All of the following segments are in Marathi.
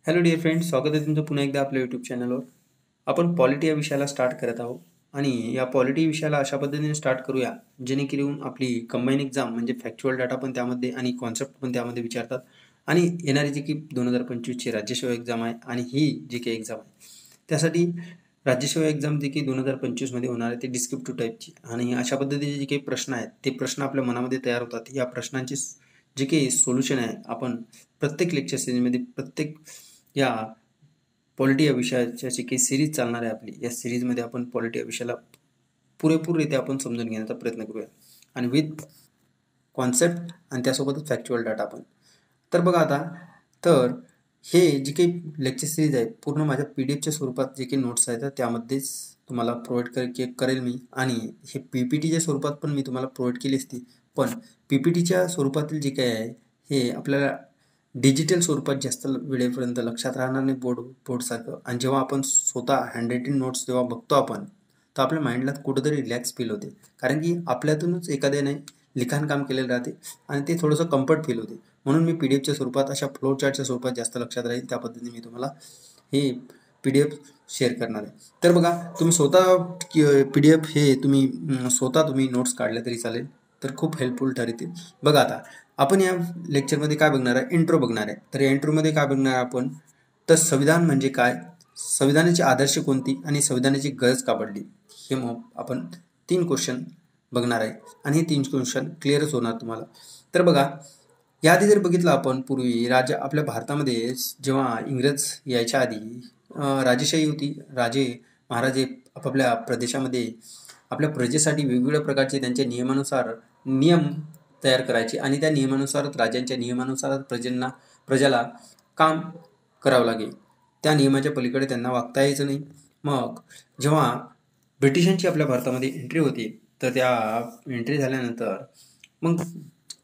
हॅलो डिअर फ्रेंड्स, स्वागत आहे तुमचं पुन्हा एकदा आपल्या यूट्यूब चॅनलवर. आपण पॉलिटी या विषयाला स्टार्ट करत आहोत आणि या पॉलिटी विषयाला अशा पद्धतीने स्टार्ट करूया जेणेकरून आपली कंबाईन एक्झाम म्हणजे फॅक्च्युअल डाटा पण त्यामध्ये आणि कॉन्सेप्ट पण त्यामध्ये विचारतात. आणि येणारी जी की 2025ची राज्यसेवा एक्झाम आहे आणि ही जी काही एक्झाम आहे त्यासाठी राज्यसेवा एक्झाम जी की 2025मध्ये होणार आहे ती डिस्क्रिप्टिव्ह टाईपची आणि अशा पद्धतीचे जे काही प्रश्न आहेत ते प्रश्न आपल्या मनामध्ये तयार होतात. या प्रश्नांचे जे काही सोल्युशन आहे आपण प्रत्येक लेक्चर सिरीजमध्ये प्रत्येक या पॉलिटी या विषयाची काही सिरीज चालणार आहे आपली. या सिरीजमध्ये आपण पॉलिटी या विषयाला पुरेपूररित्या आपण समजून घेण्याचा प्रयत्न करूया आणि विथ कॉन्सेप्ट आणि त्यासोबतच फॅक्च्युअल डाटा पण. तर बघा आता, तर हे जी काही लेक्चर सिरीज आहे पूर्ण माझ्या PDF च्या स्वरूपात जे काही नोट्स आहेत त्यामध्येच तुम्हाला प्रोव्हाइड करेल मी. आणि हे PPTच्या स्वरूपात पण मी तुम्हाला प्रोव्हाइड केली असती, पण PPTच्या स्वरूपातील जे काही आहे हे आपल्याला डिजिटल स्वरूपात जास्त वेळेपर्यंत लक्षात राहणार नाही बोर्डसारखं. आणि जेव्हा आपण स्वतः हँडरायटिंग नोट्स जेव्हा बघतो आपण, तर आपल्या माइंडला कुठंतरी रिलॅक्स फील होते, कारण की आपल्यातूनच एखाद्याने लिखाण काम केलेलं राहते आणि ते थोडंसं कम्फर्ट फील होते. म्हणून मी PDFच्या स्वरूपात अशा फ्लो चार्टच्या स्वरूपात जास्त लक्षात राहील त्या पद्धतीने मी तुम्हाला हे PDF शेअर करणार आहे. तर बघा, तुम्ही स्वतः PDF हे स्वतः तुम्ही नोट्स काढल्या तरी चालेल, तर खूप हेल्पफुल ठरतील. बघा आता, आपण या लेक्चरमध्ये काय बघणार आहे, इंट्रो बघणार आहे. तर या इंट्रोमध्ये काय बघणार आहे आपण, तर संविधान म्हणजे काय, संविधानाची आदर्श कोणती आणि संविधानाची गरज का पडली, हे मग आपण 3 क्वेश्चन बघणार आहे आणि हे 3 क्वेश्चन क्लिअरच होणार तुम्हाला. तर बघा, याआधी जर बघितलं आपण पूर्वी आपल्या भारतामध्ये जेव्हा इंग्रज यायच्या आधी राजेशाही होती. राजे महाराजे आपापल्या प्रदेशामध्ये आपल्या प्रजेसाठी वेगवेगळ्या प्रकारचे त्यांच्या नियमानुसार नियम तयार करायचे आणि त्या नियमानुसारच, राजांच्या नियमानुसारच प्रजाला काम करावं लागेल. त्या नियमाच्या पलीकडे त्यांना वागता यायचं नाही. मग जेव्हा ब्रिटिशांची आपल्या भारतामध्ये एंट्री होती, तर त्या एंट्री झाल्यानंतर मग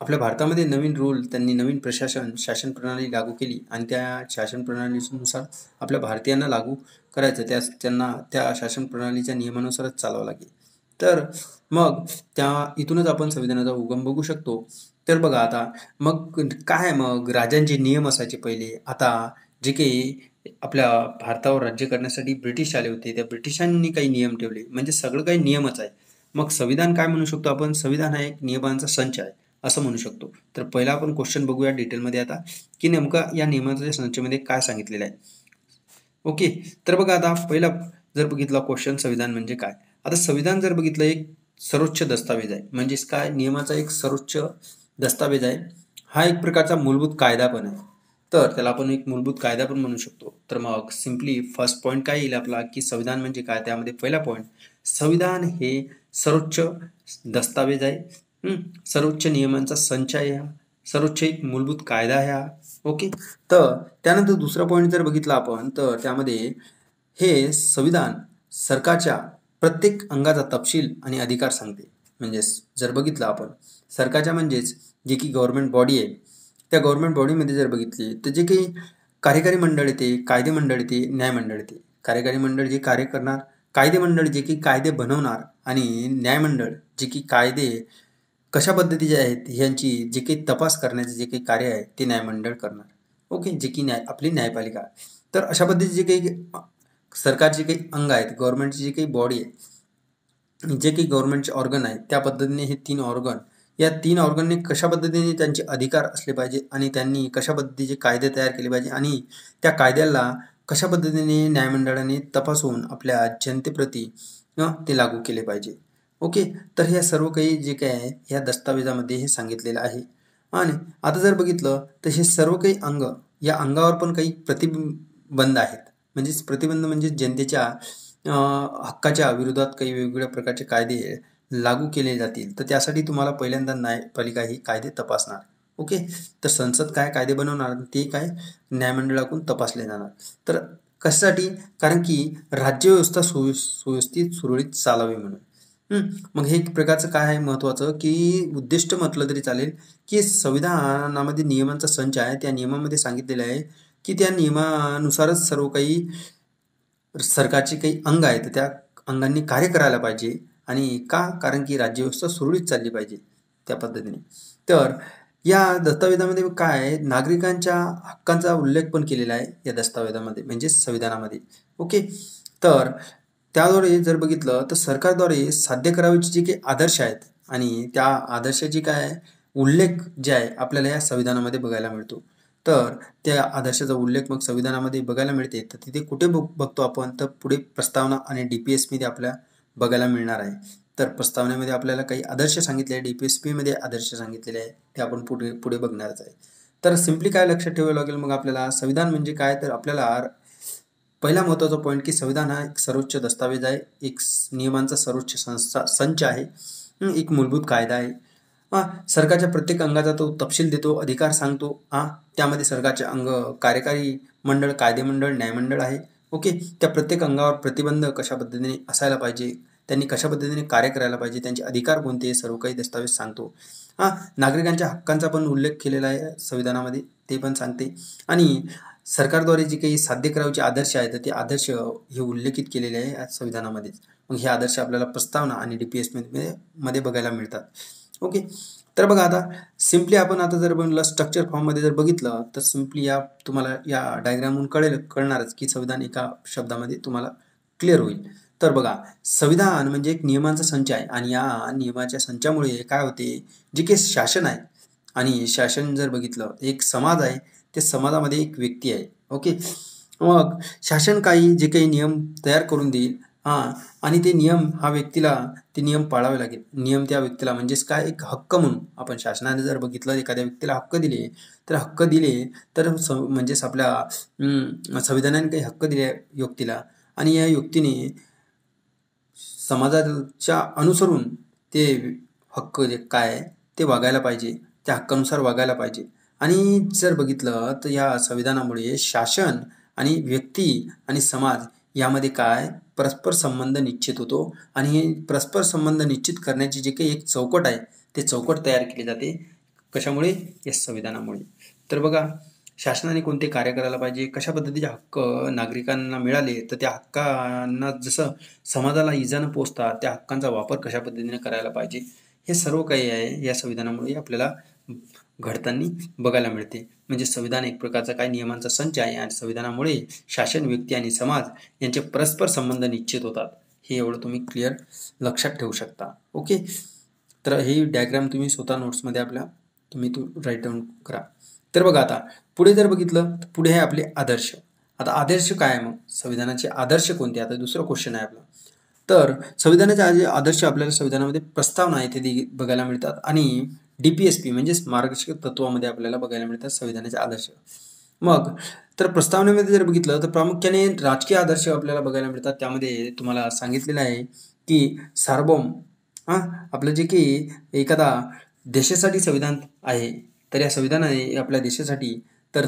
आपल्या भारतामध्ये नवीन रूल, त्यांनी नवीन शासन प्रणाली लागू केली आणि त्या शासन प्रणालीनुसार आपल्या भारतीयांना लागू करायचं, त्यांना त्या शासन प्रणालीच्या नियमानुसारच चालावं लागेल. तर मग इथूनच आपण संविधानाचा उगम बघू शकतो. तर बघा आता, मग काय, मग राजांचे नियम असायचे पहिले. आता जे काही आपल्या भारतावर राज्य करण्यासाठी ब्रिटिश आले होते, त्या ब्रिटिशांनी काही नियम ठेवले, म्हणजे सगळं काही नियमच आहे. मग संविधान काय म्हणू शकतो आपण, संविधान हा एक नियमांचा संच आहे असं म्हणू शकतो. तर पहिला आपण क्वेश्चन बघूया डिटेलमध्ये आता, की नेमका या नियमांच्या संचामध्ये काय सांगितलेलं आहे. ओके, तर बघा आता पहिला जर बघितला क्वेश्चन, संविधान म्हणजे काय. आता संविधान जर बघितलं, एक सर्वोच्च दस्तावेज आहे. म्हणजेच काय, नियमाचा एक सर्वोच्च दस्तावेज आहे. हा एक प्रकारचा मूलभूत कायदा पण आहे. तर त्याला आपण एक मूलभूत कायदा पण म्हणू शकतो. तर मग सिम्पली फर्स्ट पॉईंट काय येईल आपला, की संविधान म्हणजे काय. त्यामध्ये पहिला पॉईंट, संविधान हे सर्वोच्च दस्तावेज आहे, सर्वोच्च नियमांचा संच आहे, सर्वोच्च एक मूलभूत कायदा आहे हा. ओके, तर त्यानंतर दुसरा पॉईंट जर बघितला आपण, तर त्यामध्ये हे संविधान सरकारच्या प्रत्येक अंगाचा तपशील आणि अधिकार सांगते. म्हणजेच जर बघितलं आपण, सरकारच्या म्हणजेच जे की गव्हर्नमेंट बॉडी आहे, त्या गव्हर्नमेंट बॉडीमध्ये जर बघितली तर जे काही कार्यकारी मंडळ येते, कायदे मंडळ येते, न्याय मंडळ येते. कार्यकारी मंडळ जे कार्य करणार, कायदे मंडळ जे की कायदे बनवणार आणि न्याय मंडळ जे की कायदे कशा पद्धतीचे आहेत ह्यांची जे काही तपास करण्याचे जे काही कार्य आहे ते न्यायमंडळ करणार. ओके, जे की आपली न्यायपालिका. तर अशा पद्धतीचे जे काही सरकारचे काही अंग आहेत, गव्हर्नमेंटची जी काही बॉडी आहे, जे काही गव्हर्नमेंटचे ऑर्गन आहेत, त्या पद्धतीने हे 3 ऑर्गन, या 3 ऑर्गनने कशा पद्धतीने त्यांचे अधिकार असले पाहिजे आणि त्यांनी कशा पद्धतीचे कायदे तयार केले पाहिजे आणि त्या कायद्याला कशा पद्धतीने न्यायमंडळाने तपासून आपल्या जनतेप्रती ते लागू केले पाहिजे. ओके, तर हे सर्व काही जे काही आहे ह्या दस्तावेजामध्ये हे सांगितलेलं आहे. आणि आता जर बघितलं तर हे सर्व काही अंग, या अंगावर पण काही प्रतिबंध आहेत. म्हणजेच प्रतिबंध म्हणजे जनतेच्या हक्काच्या विरोधात काही वेगवेगळ्या प्रकारचे कायदे लागू केले जातील, तर त्यासाठी तुम्हाला पहिल्यांदा न्यायपालिका ही कायदे तपासणार. ओके, तर संसद काय कायदे बनवणार, ते काय न्यायमंडळाकडून तपासले जाणार. तर कशासाठी, कारण की राज्यव्यवस्था सुव्यवस्थित सुरळीत चालावी म्हणून. मग हे एक प्रकारचं काय आहे महत्त्वाचं, की उद्दिष्ट म्हटलं तरी चालेल, की संविधानामध्ये नियमांचा संच आहे. त्या नियमामध्ये सांगितलेलं आहे, की त्या नियमानुसारच सर्व काही सरकारचे काही अंग आहेत त्या अंगांनी कार्य करायला पाहिजे. आणि का, कारण की राज्यव्यवस्था सुरळीत चालली पाहिजे त्या पद्धतीने. तर या दस्तावेजामध्ये काय आहे, नागरिकांच्या हक्कांचा उल्लेख पण केलेला आहे या दस्तावेजामध्ये म्हणजे संविधानामध्ये. ओके. तर त्याद्वारे जर बघितलं तर सरकारद्वारे साध्य करावयाचे जे काही आदर्श आहेत आणि त्या आदर्शाची काय आहे, उल्लेख जे आहे आपल्याला या संविधानामध्ये बघायला मिळतो. तर त्या आदर्शाचा उल्लेख मग संविधानामध्ये बघायला मिळते. तर तिथे कुठे बघतो आपण, तर पुढे प्रस्तावना आणि DPSP आपल्याला बघायला मिळणार आहे. तर प्रस्तावनेमध्ये आपल्याला काही आदर्श सांगितले आहे, DPSP मध्ये आदर्श सांगितलेले आहे, ते आपण पुढे पुढे बघणारच आहे. तर सिम्पली काय लक्षात ठेवावं लागेल मग आपल्याला, संविधान म्हणजे काय, तर आपल्याला पहिला महत्त्वाचा पॉईंट की संविधान हा एक सर्वोच्च दस्तावेज आहे, एक नियमांचा सर्वोच्च संच आहे, एक मूलभूत कायदा आहे. सरकारच्या प्रत्येक अंगाचा तो तपशील देतो, अधिकार सांगतो. त्यामध्ये सरकारचे अंग कार्यकारी मंडळ, कायदेमंडळ, न्यायमंडळ आहे. ओके. त्या प्रत्येक अंगावर प्रतिबंध कशा पद्धतीने असायला पाहिजे, त्यांनी कशा पद्धतीने कार्य करायला पाहिजे, त्यांचे अधिकार कोणते, हे सर्व काही दस्तावेज सांगतो. नागरिकांच्या हक्कांचा पण उल्लेख केलेला आहे संविधानामध्ये, ते पण सांगते. आणि सरकारद्वारे जे काही साध्य करावयाचे आदर्श आहेत, ते आदर्श हे उल्लेखित केलेले आहे या संविधानामध्येच. मग हे आदर्श आपल्याला प्रस्तावना आणि DPSP मध्ये बघायला मिळतात. ओके. तर बघा आता सिम्पली आपण आता जर बनलं स्ट्रक्चर फॉर्ममध्ये जर बघितलं तर सिम्पली तुम्हाला या डायग्रामहून कळणारच की संविधान एका शब्दामध्ये तुम्हाला क्लिअर होईल. तर बघा, संविधान म्हणजे एक नियमांचा संच आहे आणि या नियमाच्या संचामुळे काय होते, जे काही शासन आहे आणि शासन जर बघितलं एक समाज आहे, त्या समाजामध्ये एक व्यक्ती आहे. ओके. मग शासन जे काही नियम तयार करून देईल आणि ते नियम व्यक्तीला ते नियम पाळावे लागेल. नियम त्या व्यक्तीला म्हणजेच काय, एक हक्क म्हणून आपण शासनाने जर बघितलं एखाद्या व्यक्तीला हक्क दिले तर म्हणजेच आपल्या संविधानाने काही हक्क दिले व्यक्तीला आणि या व्यक्तीने समाजाच्या अनुसरून ते हक्क जे काय ते वागायला पाहिजे, त्या हक्कानुसार वागायला पाहिजे. आणि जर बघितलं तर या संविधानामुळे शासन आणि व्यक्ती आणि समाज यामध्ये काय परस्पर संबंध निश्चित होतो आणि हे परस्पर संबंध निश्चित करण्याची जे काही एक चौकट आहे, ते चौकट तयार केली जाते. कशामुळे, या संविधानामुळे. तर बघा, शासनाने कोणते कार्य करायला पाहिजे, कशा पद्धतीचे हक्क नागरिकांना मिळाले, तर त्या हक्कांना जसं समाजाला इजा न पोचता त्या हक्कांचा वापर कशा पद्धतीने करायला पाहिजे, हे सर्व काही आहे या संविधानामुळे आपल्याला घडताना बघायला मिळते. म्हणजे संविधान एक प्रकारचा काय नियमांचा संच आहे आणि संविधानामुळे शासन, व्यक्ती आणि समाज यांचे परस्पर संबंध निश्चित होतात. हे एवढं तुम्ही क्लिअर लक्षात ठेवू शकता. ओके. तर ही डायग्राम तुम्ही स्वतः नोट्समध्ये तुम्ही राईट डाऊन करा. तर बघा, आता पुढे जर बघितलं तर पुढे आहे आपले आदर्श. आता आदर्श काय आहे, मग संविधानाचे आदर्श कोणते, आता दुसरा क्वेश्चन आहे आपला. तर संविधानाचे आदर्श आपल्याला संविधानामध्ये प्रस्तावना येथे बघायला मिळतात आणि DPSP म्हणजेच मार्गदर्शक तत्वामध्ये आपल्याला बघायला मिळतात संविधानाचे आदर्श. मग तर प्रस्तावनेमध्ये जर बघितलं तर प्रामुख्याने राजकीय आदर्श आपल्याला बघायला मिळतात. त्यामध्ये तुम्हाला सांगितलेलं आहे की सार्वभौम आपलं जे की एखादा देशासाठी संविधान आहे, तर या संविधानाने आपल्या देशासाठी तर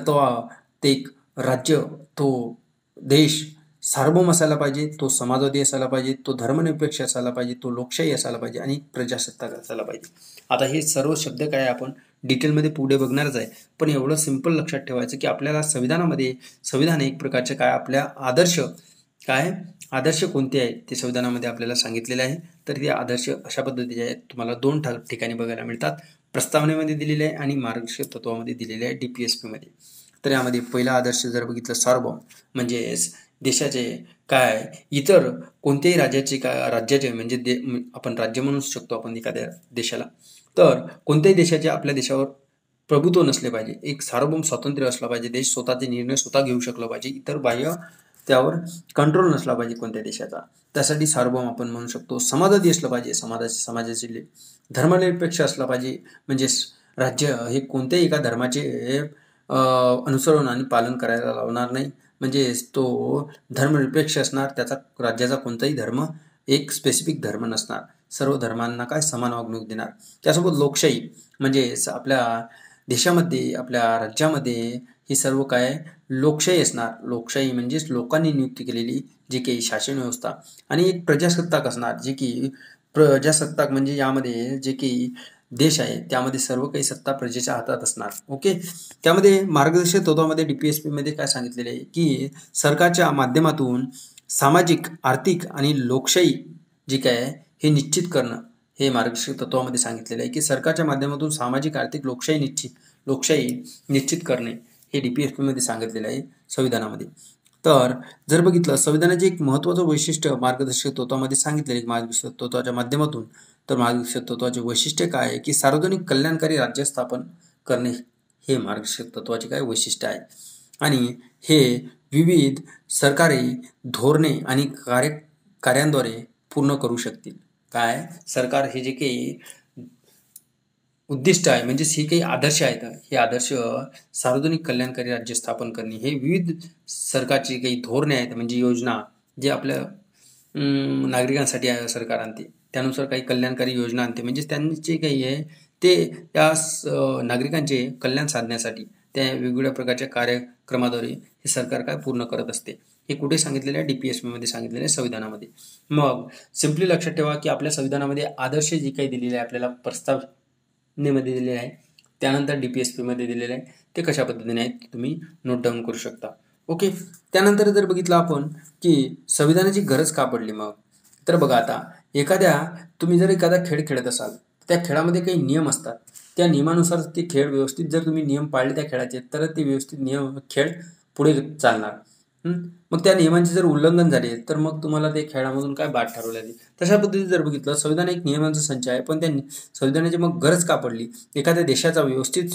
ते एक राज्य, तो देश सार्वभौम असायला पाहिजे, तो समाजवादी असायला पाहिजे, तो धर्मनिरपेक्ष असायला पाहिजे, तो लोकशाही असायला पाहिजे आणि प्रजासत्ताक असायला पाहिजे. आता हे सर्व शब्द काय आपण डिटेलमध्ये पुढे बघणारच आहे, पण एवढं सिंपल लक्षात ठेवायचं की आपल्याला संविधान एक प्रकारचे काय आपल्या आदर्श कोणते आहेत ते संविधानामध्ये आपल्याला सांगितलेले आहे. तर ते आदर्श अशा पद्धतीचे आहेत, तुम्हाला 2 ठिकाणी बघायला मिळतात, प्रस्तावनेमध्ये दिलेले आहे आणि मार्गदर्शक तत्वामध्ये दिलेले आहे DPSP मध्ये. तर यामध्ये पहिला आदर्श जर बघितलं सार्वभौम म्हणजेच देशाचे इतर कोणत्याही राज्याचे म्हणजे आपण राज्य म्हणू शकतो आपण एखाद्या देशाला, तर कोणत्याही देशाचे आपल्या देशावर प्रभुत्व नसले पाहिजे, एक सार्वभौम स्वातंत्र्य असलं पाहिजे, देश स्वतःचे निर्णय स्वतः घेऊ शकला पाहिजे, इतर बाह्य त्यावर कंट्रोल नसला पाहिजे कोणत्या देशाचा, त्यासाठी सार्वभौम आपण म्हणू शकतो. समाजवादी असलं पाहिजे, समाजाचे धर्मनिरपेक्ष असला पाहिजे, म्हणजे राज्य हे कोणत्याही एका धर्माचे अनुसरण आणि पालन करायला लावणार नाही, म्हणजे तो धर्मनिरपेक्ष असणार, त्याचा राज्याचा कोणताही धर्म एक स्पेसिफिक धर्म नसणार, सर्व धर्मांना समान वागणूक देणार. त्यासोबत लोकशाही म्हणजे आपल्या देशामध्ये, आपल्या राज्यामध्ये हे सर्व लोकशाही असणार. लोकशाही म्हणजेच लोकांनी नियुक्त केलेली जी काही शासन व्यवस्था आणि एक प्रजासत्ताक असणार, जे की प्रजासत्ताक म्हणजे यामध्ये जे की देश आहे त्यामध्ये सर्व काही सत्ता प्रजेच्या हातात असणार. ओके. त्यामध्ये मार्गदर्शक तत्वामध्ये DPSP मध्ये काय सांगितलेले आहे की सरकारच्या माध्यमातून सामाजिक, आर्थिक आणि लोकशाही जे हे निश्चित करणं, हे मार्गदर्शक तत्वामध्ये सांगितलेलं आहे की सरकारच्या माध्यमातून सामाजिक आर्थिक लोकशाही निश्चित करणे हे DPSP मध्ये सांगितलेलं आहे संविधानामध्ये. तर जर बघितलं संविधानाचे एक महत्त्वाचं वैशिष्ट्य मार्गदर्शक तत्वामध्ये सांगितलेले मार्गदर्शक तत्वाच्या माध्यमातून, तर मार्गदर्शक तत्वाचे वैशिष्ट्य काय आहे की सार्वजनिक कल्याणकारी राज्य स्थापन करणे हे मार्गदर्शक तत्वाचे काय वैशिष्ट्य आहे. आणि हे विविध सरकारी धोरणे आणि कार्यांद्वारे पूर्ण करू शकतील. काय सरकार हे जे काही उद्दिष्ट आहे म्हणजे हे काही आदर्श आहेत, हे आदर्श सार्वजनिक कल्याणकारी राज्य स्थापन करणे हे विविध सरकारची काही धोरणे आहेत म्हणजे योजना जे आपल्या नागरिकांसाठी सरकार आणते, त्यानुसार काही कल्याणकारी योजना आणते म्हणजे त्यांचे काही आहे ते या नागरिकांचे कल्याण साधण्यासाठी त्या वेगवेगळ्या प्रकारच्या कार्यक्रमाद्वारे हे सरकार काय पूर्ण करत असते. हे कुठे सांगितलेलं आहे DPSP मध्ये सांगितलेलं आहे संविधानामध्ये. मग सिम्पली लक्षात ठेवा की आपल्या संविधानामध्ये आदर्श जे काही दिलेले आहे आपल्याला प्रस्तावनेमध्ये दिलेले आहे, त्यानंतर DPSP मध्ये दिलेले आहे, ते कशा पद्धतीने आहेत तुम्ही नोट डाऊन करू शकता. ओके. त्यानंतर जर बघितलं आपण की संविधानाची गरज का पडली मग, तर बघा आता तुम्ही जर एखादा खेळ खेळत असाल त्या खेळामध्ये काही नियम असतात, त्या नियमानुसार ते खेळ व्यवस्थित जर तुम्ही नियम पाळले त्या खेळाचे तर ते व्यवस्थित खेळ पुढे चालणार. मग त्या नियमांचे जर उल्लंघन झाले तर मग तुम्हाला ते खेळामधून काय बाद ठरवले जाते. तशा पद्धतीने जर बघितलं संविधान एक नियमांचा संच आहे, पण त्या संविधानाची मग गरज का पडली, एखाद्या देशाचा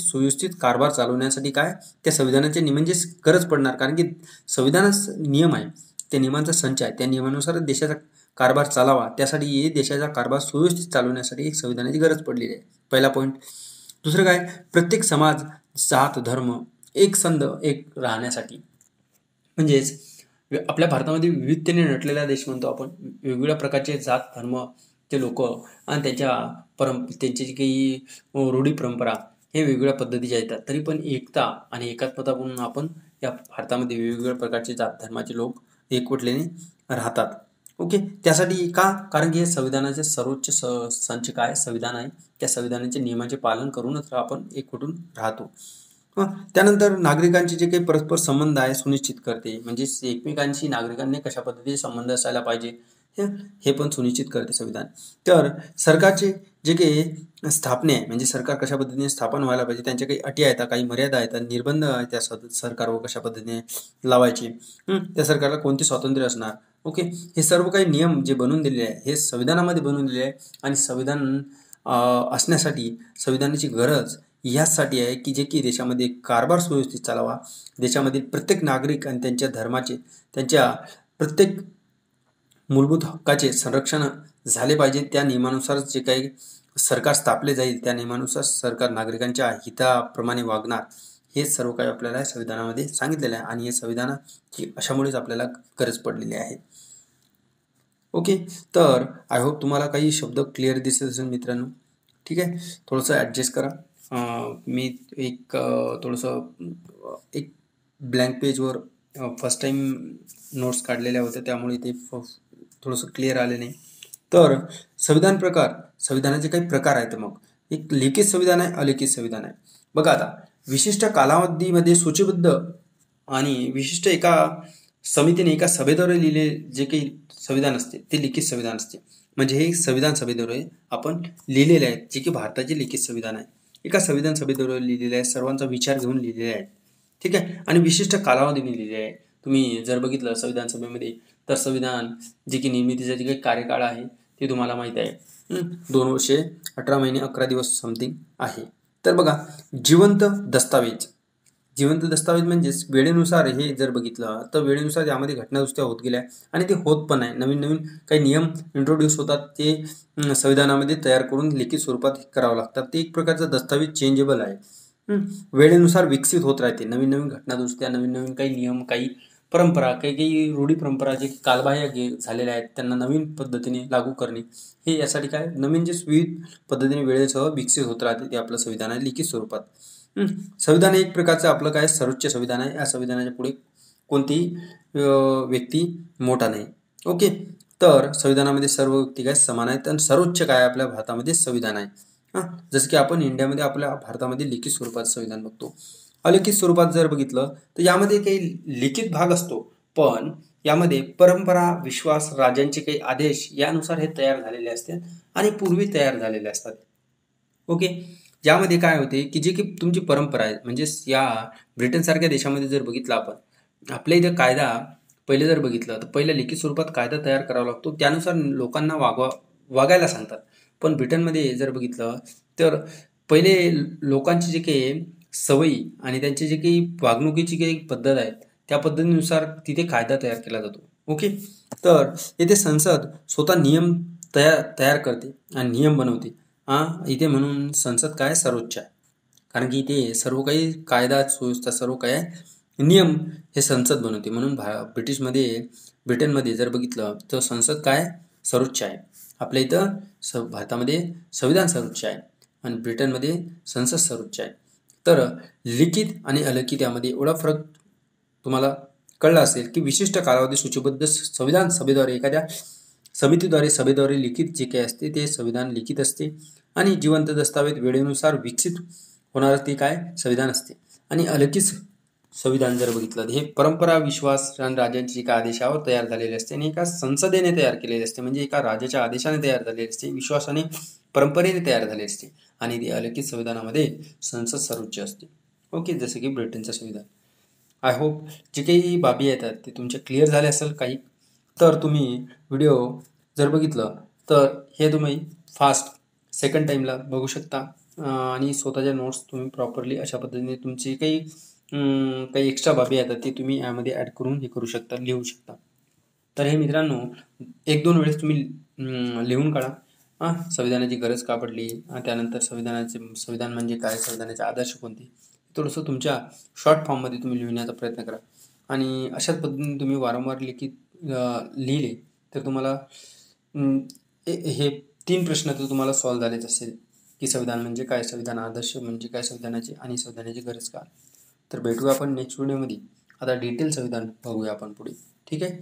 सुव्यवस्थित कारभार चालवण्यासाठी काय त्या संविधानाचे म्हणजे गरज पडणार, कारण की संविधानाच नियम आहे, त्या नियमांचा संच आहे, त्या नियमानुसार देशाचा कारभार चालावा, त्यासाठी हे देशाचा कारभार सुव्यवस्थित चालवण्यासाठी एक संविधानाची गरज पडलेली आहे. पहिला पॉईंट. दुसरं काय, प्रत्येक समाज जात धर्म एक संध एक राहण्यासाठी, म्हणजेच आपल्या भारतामध्ये विविधतेने नटलेला देश म्हणतो आपण, वेगवेगळ्या प्रकारचे जात धर्मचे लोक आणि त्यांची जी काही रूढी परंपरा हे वेगवेगळ्या पद्धतीच्या येतात, तरी पण एकता आणि एकात्मता म्हणून आपण या भारतामध्ये वेगवेगळ्या प्रकारचे जात धर्माचे लोक एकवटलेने राहतात. ओके. त्यासाठी का, कारण की हे संविधानाचे सर्वोच्च संच काय संविधान आहे, त्या संविधानाचे नियमांचे पालन करूनच आपण एकवटून राहतो. त्यानंतर नागरिकांचे जे काही परस्पर संबंध आहे सुनिश्चित करते, म्हणजे एकमेकांशी नागरिकांनी कशा पद्धतीचे संबंध असायला पाहिजे हे पण सुनिश्चित करते संविधान. तर सरकारचे जे काही स्थापने आहे म्हणजे सरकार कशा पद्धतीने स्थापन व्हायला पाहिजे, त्यांच्या काही अटी आहेत, काही मर्यादा आहेत, निर्बंध आहेत त्या सरकारवर कशा पद्धतीने लावायचे, त्या सरकारला कोणते स्वातंत्र्य असणार. ओके. हे सर्व काही नियम जे बनवून दिलेले आहे हे संविधानामध्ये बनवून दिलेले आहे. आणि संविधान असण्यासाठी संविधानाची गरज यासाठी आहे की जे की देशामध्ये कारभार सुव्यवस्थित चालावा, देशामधील प्रत्येक नागरिक आणि त्यांच्या धर्माचे त्यांच्या प्रत्येक मूलभूत हक्काचे संरक्षण झाले पाहिजे. त्या नियमानुसार जे काही सरकार स्थापले जाईल त्या नियमानुसार सरकार नागरिकांच्या हिताप्रमाणे वागणार, हे सर्व काही आपल्याला संविधानामध्ये सांगितलेलं आहे आणि हे संविधानाची अशामुळेच आपल्याला गरज पडलेली आहे. ओके. तर आय होप तुम्हाला काही शब्द क्लिअर दिसत असेल मित्रांनो. ठीक आहे. थोडंसं ॲडजस्ट करा. मी एक ब्लँक पेजवर फर्स्ट टाइम नोट्स काढलेल्या होत्या, त्यामुळे ते थोडंसं क्लिअर आले नाही. तर संविधानाचे काही प्रकार आहेत. मग एक लिखित संविधान आहे, अलिखित संविधान आहे. बघा आता विशिष्ट कालावधीमध्ये सूचीबद्ध आणि विशिष्ट एका समितीने एका सभेद्वारे लिहिले जे काही संविधान असते ते लिखित संविधान असते. म्हणजे हे संविधान सभेद्वारे आपण लिहिलेले आहेत, जे की भारताचे लिखित संविधान आहे. एका संविधान सभेद्वारे लिहिलेले आहे, सर्वांचा विचार घेऊन लिहिलेले आहे. ठीक आहे. आणि विशिष्ट कालावधीने लिहिलेले आहे. तुम्ही जर बघितलं संविधान सभेमध्ये तर संविधान जे की निर्मितीचा जे काही कार्यकाळ आहे ते तुम्हाला माहीत आहे, 2 वर्षे 18 महिने 11 दिवस समथिंग आहे. तर बघा जिवंत दस्तावेज म्हणजेच वेळेनुसार हे जर बघितलं तर वेळेनुसार यामध्ये घटना दुरुस्त्या होत गेल्या आणि ते होत पण आहे. नवीन काही नियम इंट्रोड्यूस होतात, ते संविधानामध्ये तयार करून लिखित स्वरूपात करावं लागतात. ते एक प्रकारचा दस्तावेज चेंजेबल आहे, वेळेनुसार विकसित होत राहते. नवीन घटना दुरुस्त्या, नवीन काही नियम, काही परंपरा, काही रूढी परंपरा जे कालबाह्य झालेल्या आहेत त्यांना नवीन पद्धतीने लागू करणे, हे यासाठी काय नवीन जे विविध पद्धतीने वेळेसह विकसित होत राहते ते आपलं संविधान आहे लिखित स्वरूपात. संविधान एक प्रकारचं आपलं काय सर्वोच्च संविधान आहे. या संविधानाच्या पुढे कोणतीही व्यक्ती मोठा नाही. ओके. तर संविधानामध्ये सर्व व्यक्ती काय समान आहेत आणि सर्वोच्च काय आपल्या भारतामध्ये संविधान आहे. जसं की आपण इंडियामध्ये आपल्या भारतामध्ये लिखित स्वरूपात संविधान बघतो. अलिखित स्वरूपात जर बघितलं तर यामध्ये काही लिखित भाग असतो, पण यामध्ये परंपरा, विश्वास, राजांचे काही आदेश यानुसार हे तयार झालेले असते आणि पूर्वी तयार झालेले असतात. ओके. ज्यामध्ये काय होते की जे की तुमची परंपरा आहे, म्हणजे या ब्रिटनसारख्या देशामध्ये जर बघितलं आपण, आपल्या इथे कायदा पहिले जर बघितलं तर पहिल्या लिखित स्वरूपात कायदा तयार करावा लागतो, त्यानुसार लोकांना वागायला सांगतात. पण ब्रिटनमध्ये जर बघितलं तर पहिले लोकांची जे काही सवयी आणि त्यांची जे काही वागणुकीची काही पद्धत आहे, त्या पद्धतीनुसार तिथे कायदा तयार केला जातो. ओके. तर येथे संसद स्वतः नियम तयार करते आणि नियम बनवते. इथे म्हणून संसद काय सर्वोच्च आहे. कारण की इथे सर्व काही कायदा सुव्यवस्था सर्व काही आहे, नियम हे संसद बनवते. म्हणून ब्रिटनमध्ये जर बघितलं तर संसद काय सर्वोच्च आहे. आपल्या इथं भारतामध्ये संविधान सर्वोच्च आहे आणि ब्रिटनमध्ये संसद सर्वोच्च आहे. तर लिखित आणि अलिखित यामध्ये एवढा फरक तुम्हाला कळला असेल की विशिष्ट कालावधी सूचीबद्ध संविधान सभेद्वारे एखाद्या सभेद्वारे लिखित जे काही असते ते संविधान लिखित असते आणि जिवंत दस्तावेज वेळेनुसार विकसित होणार ते काय संविधान असते. आणि अलिखित संविधान जर बघितलं तर हे परंपरा, विश्वास आणि राजांची एका आदेशावर तयार झालेले असते आणि एका संसदेने तयार केलेले असते. म्हणजे एका राजाच्या आदेशाने तयार झालेले असते, विश्वासाने परंपरेने तयार झाले असते. आणि ते अलिखित संविधानामध्ये संसद सर्वोच्च असते. ओके. जसं की ब्रिटनचं संविधान. आय होप जे काही बाबी येतात ते तुमच्या क्लिअर झाले असेल काही. तर तुम्ही व्हिडिओ जर बघितलं तर हे तुम्ही फास्ट सेकंड टाईमला बघू शकता आणि स्वतःच्या नोट्स तुम्ही प्रॉपरली अशा पद्धतीने तुमची काही एक्स्ट्रा बाबी येतात ते तुम्ही यामध्ये ॲड करून हे करू शकता, लिहू शकता. तर हे मित्रांनो 1-2 वेळेस तुम्ही लिहून काढा. संविधानाची गरज का पडली, त्यानंतर संविधान म्हणजे काय, संविधानाचे आदर्श कोणते, थोडंसं तुमच्या शॉर्ट फॉर्ममध्ये तुम्ही लिहिण्याचा प्रयत्न करा. आणि अशाच पद्धतीने तुम्ही वारंवार लिहिले तर तुम्हाला हे 3 प्रश्न तर तुम्हाला सॉल्व्ह झालेच असेल की संविधान म्हणजे काय, संविधान आदर्श म्हणजे काय संविधानाचे, आणि संविधानाची गरज का. तर भेटूया आपण नेक्स्ट व्हिडिओमध्ये. आता डिटेल संविधान बघूया आपण पुढे. ठीक आहे.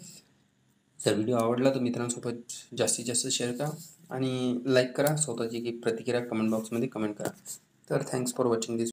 जर व्हिडिओ आवडला तर मित्रांसोबत जास्तीत जास्त शेअर करा आणि लाईक करा. स्वतःची प्रतिक्रिया कमेंट बॉक्समध्ये कमेंट करा. तर थँक्स फॉर वॉचिंग दिस.